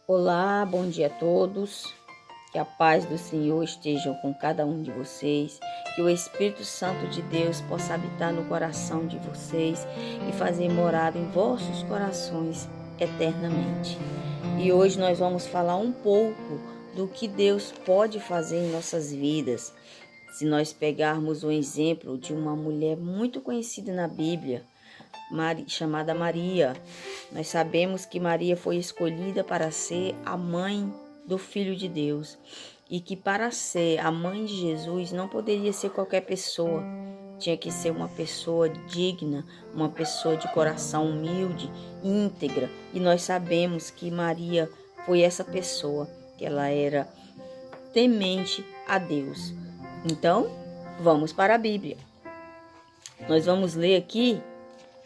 Olá, bom dia a todos. Que a paz do Senhor esteja com cada um de vocês. Que o Espírito Santo de Deus possa habitar no coração de vocês e fazer morada em vossos corações eternamente. E hoje nós vamos falar um pouco do que Deus pode fazer em nossas vidas. Se nós pegarmos um exemplo de uma mulher muito conhecida na Bíblia, chamada Maria. Nós sabemos que Maria foi escolhida para ser a mãe do Filho de Deus e que para ser a mãe de Jesus não poderia ser qualquer pessoa. Tinha que ser uma pessoa digna, uma pessoa de coração humilde, íntegra. E nós sabemos que Maria foi essa pessoa, que ela era temente a Deus. Então, vamos para a Bíblia. Nós vamos ler aqui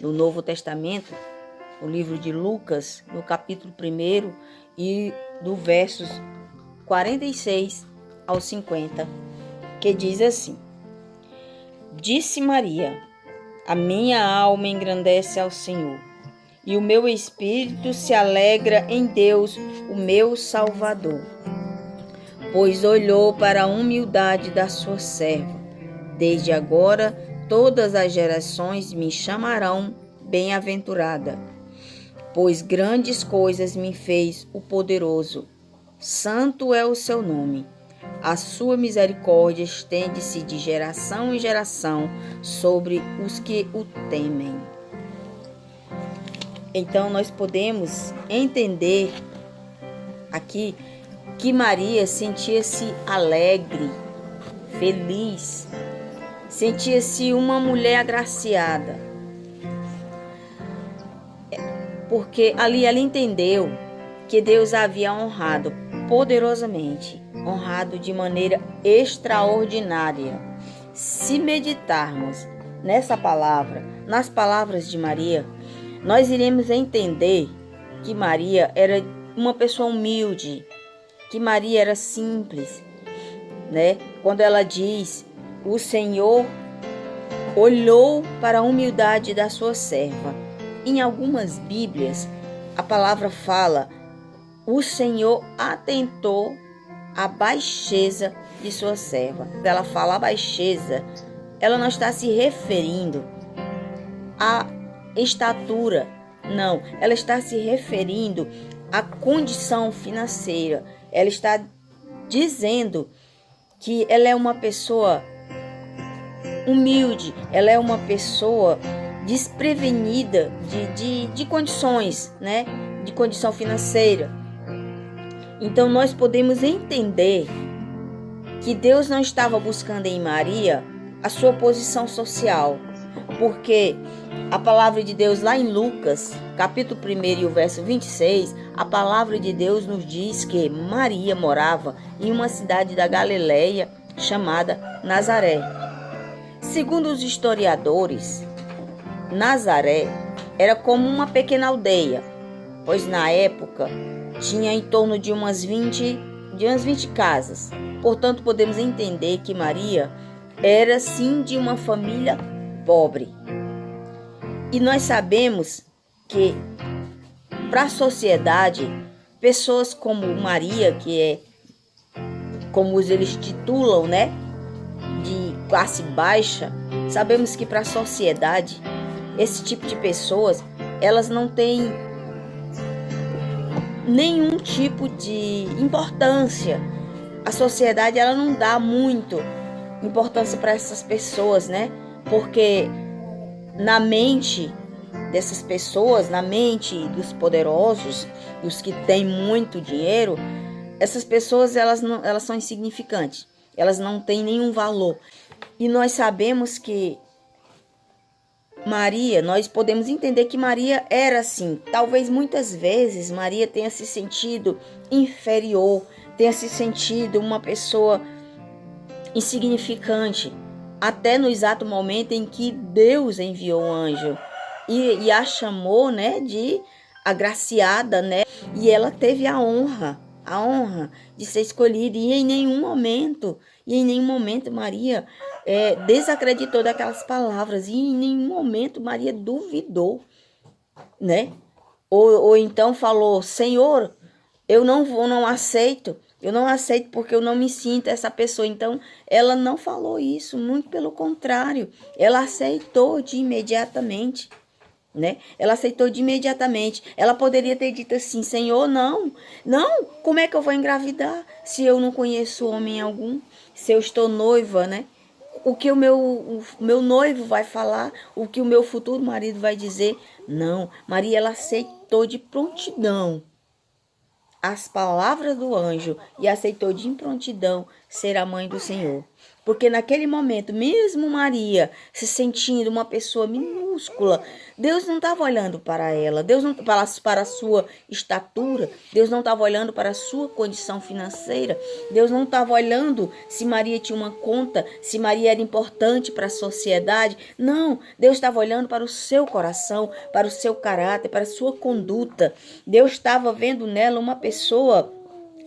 no Novo Testamento, no livro de Lucas, no capítulo 1 e do versos 46 ao 50, que diz assim: Disse Maria: A minha alma engrandece ao Senhor, e o meu espírito se alegra em Deus, o meu Salvador, pois olhou para a humildade da sua serva. Desde agora todas as gerações me chamarão bem-aventurada, pois grandes coisas me fez o poderoso. Santo é o seu nome. A sua misericórdia estende-se de geração em geração sobre os que o temem. Então nós podemos entender aqui que Maria sentia-se alegre, feliz, sentia-se uma mulher agraciada, porque ali ela entendeu que Deus a havia honrado poderosamente, honrado de maneira extraordinária. Se meditarmos nessa palavra, nas palavras de Maria, nós iremos entender que Maria era uma pessoa humilde, que Maria era simples, né? Quando ela diz: o Senhor olhou para a humildade da sua serva. Em algumas Bíblias, a palavra fala: o Senhor atentou à baixeza de sua serva. Quando ela fala a baixeza, ela não está se referindo à estatura, não. Ela está se referindo à condição financeira. Ela está dizendo que ela é uma pessoa humilde, ela é uma pessoa desprevenida de condições, né? De condição financeira. Então nós podemos entender que Deus não estava buscando em Maria a sua posição social, porque a palavra de Deus lá em Lucas, capítulo 1 e o verso 26, a palavra de Deus nos diz que Maria morava em uma cidade da Galileia chamada Nazaré. Segundo os historiadores, Nazaré era como uma pequena aldeia, pois na época tinha em torno de umas 20 casas. Portanto, podemos entender que Maria era sim de uma família pobre. E nós sabemos que para a sociedade, pessoas como Maria, que é como eles titulam, né, de classe baixa, sabemos que para a sociedade, esse tipo de pessoas, elas não têm nenhum tipo de importância. A sociedade, ela não dá muito importância para essas pessoas, né? Porque na mente dessas pessoas, na mente dos poderosos, dos que têm muito dinheiro, essas pessoas elas são insignificantes, elas não têm nenhum valor. E nós sabemos que Maria, nós podemos entender que Maria era assim. Talvez muitas vezes Maria tenha se sentido inferior, tenha se sentido uma pessoa insignificante, até no exato momento em que Deus enviou um anjo e a chamou, né, de agraciada, né? E ela teve a honra de ser escolhida. E em nenhum momento Maria desacreditou daquelas palavras. E em nenhum momento Maria duvidou, né? Ou então falou: Senhor, eu não aceito. Eu não aceito porque eu não me sinto essa pessoa. Então, ela não falou isso, muito pelo contrário. Ela aceitou de imediatamente, né? Ela aceitou de imediatamente. Ela poderia ter dito assim: Senhor, não, como é que eu vou engravidar se eu não conheço homem algum? Se eu estou noiva, né? O que o meu noivo vai falar, o que o meu futuro marido vai dizer? Não, Maria, ela aceitou de prontidão as palavras do anjo e aceitou de improntidão ser a mãe do Senhor. Porque naquele momento, mesmo Maria se sentindo uma pessoa minúscula, Deus não estava olhando para ela, Deus não para a sua estatura, Deus não estava olhando para a sua condição financeira, Deus não estava olhando se Maria tinha uma conta, se Maria era importante para a sociedade. Não, Deus estava olhando para o seu coração, para o seu caráter, para a sua conduta. Deus estava vendo nela uma pessoa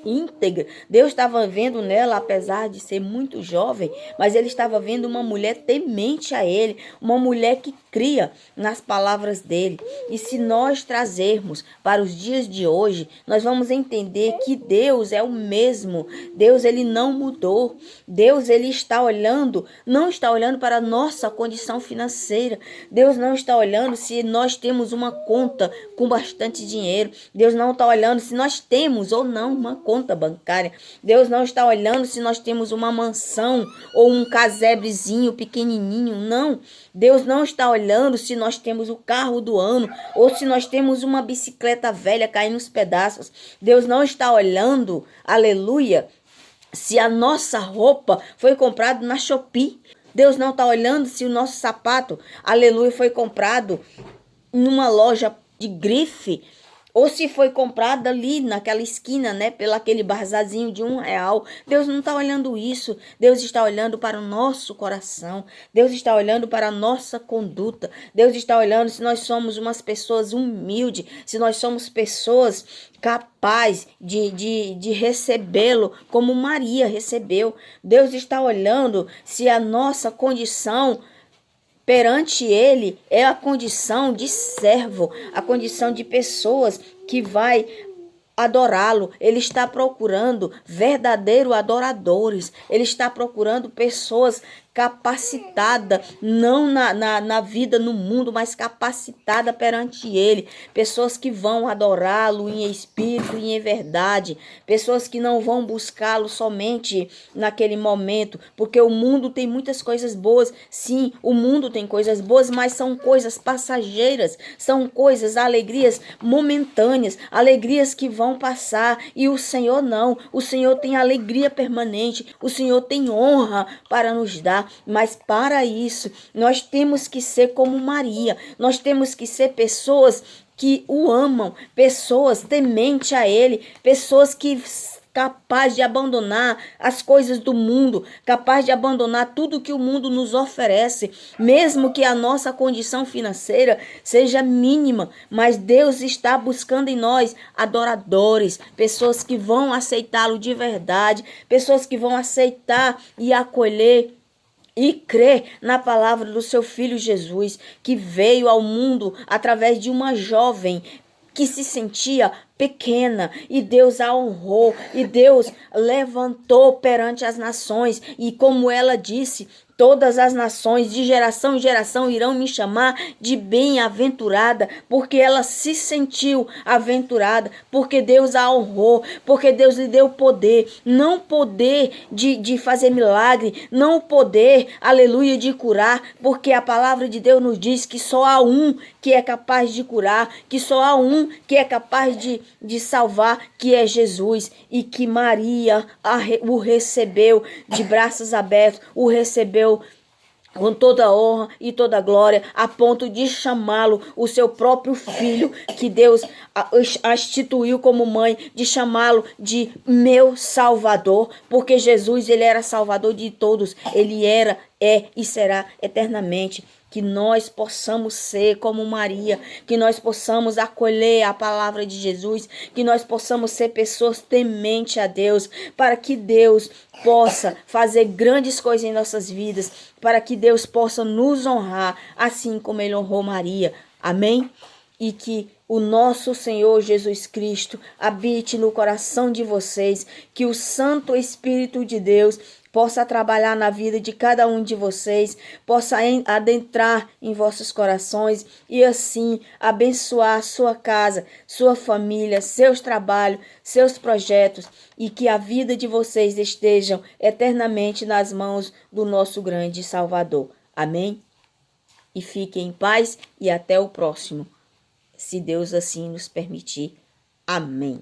íntegra. Deus estava vendo nela, apesar de ser muito jovem, mas ele estava vendo uma mulher temente a ele, uma mulher que cria nas palavras dele. E se nós trazermos para os dias de hoje, nós vamos entender que Deus é o mesmo. Deus, ele não mudou. Deus, ele está olhando, não está olhando para a nossa condição financeira. Deus não está olhando se nós temos uma conta com bastante dinheiro. Deus não está olhando se nós temos ou não uma conta bancária. Deus não está olhando se nós temos uma mansão ou um casebrezinho pequenininho. Não. Deus não está olhando se nós temos o carro do ano ou se nós temos uma bicicleta velha caindo nos pedaços. Deus não está olhando, aleluia, se a nossa roupa foi comprada na Shopee. Deus não está olhando se o nosso sapato, aleluia, foi comprado numa loja de grife, ou se foi comprado ali naquela esquina, né, pelo aquele barzazinho de R$1. Deus não está olhando isso. Deus está olhando para o nosso coração. Deus está olhando para a nossa conduta. Deus está olhando se nós somos umas pessoas humildes, se nós somos pessoas capazes de recebê-lo como Maria recebeu. Deus está olhando se a nossa condição perante ele é a condição de servo, a condição de pessoas que vai adorá-lo. Ele está procurando verdadeiros adoradores. Ele está procurando pessoas capacitadas, não na vida, no mundo, mas capacitada perante ele. Pessoas que vão adorá-lo em espírito e em verdade. Pessoas que não vão buscá-lo somente naquele momento, porque o mundo tem muitas coisas boas. Sim, o mundo tem coisas boas, mas são coisas passageiras, são coisas, alegrias momentâneas, alegrias que vão passar. E o Senhor não. O Senhor tem alegria permanente. O Senhor tem honra para nos dar. Mas para isso, nós temos que ser como Maria. Nós temos que ser pessoas que o amam, pessoas temente a ele, pessoas que capaz de abandonar as coisas do mundo, capaz de abandonar tudo que o mundo nos oferece, mesmo que a nossa condição financeira seja mínima, mas Deus está buscando em nós adoradores, pessoas que vão aceitá-lo de verdade, pessoas que vão aceitar e acolher e crer na palavra do seu Filho Jesus, que veio ao mundo através de uma jovem que se sentia pequena, e Deus a honrou, e Deus levantou perante as nações, e como ela disse, todas as nações de geração em geração irão me chamar de bem-aventurada, porque ela se sentiu aventurada, porque Deus a honrou, porque Deus lhe deu poder, não poder de fazer milagre, não o poder, aleluia, de curar, porque a palavra de Deus nos diz que só há um que é capaz de curar, que só há um que é capaz de salvar, que é Jesus, e que Maria o recebeu de braços abertos, o recebeu com toda honra e toda glória, a ponto de chamá-lo o seu próprio filho, que Deus a instituiu como mãe, de chamá-lo de meu Salvador, porque Jesus, ele era Salvador de todos, ele era, é e será eternamente. Que nós possamos ser como Maria, que nós possamos acolher a palavra de Jesus, que nós possamos ser pessoas tementes a Deus, para que Deus possa fazer grandes coisas em nossas vidas, para que Deus possa nos honrar, assim como ele honrou Maria. Amém? E que o nosso Senhor Jesus Cristo habite no coração de vocês, que o Santo Espírito de Deus possa trabalhar na vida de cada um de vocês, possa adentrar em vossos corações e assim abençoar sua casa, sua família, seus trabalhos, seus projetos, e que a vida de vocês estejam eternamente nas mãos do nosso grande Salvador. Amém? E fiquem em paz e até o próximo, se Deus assim nos permitir. Amém.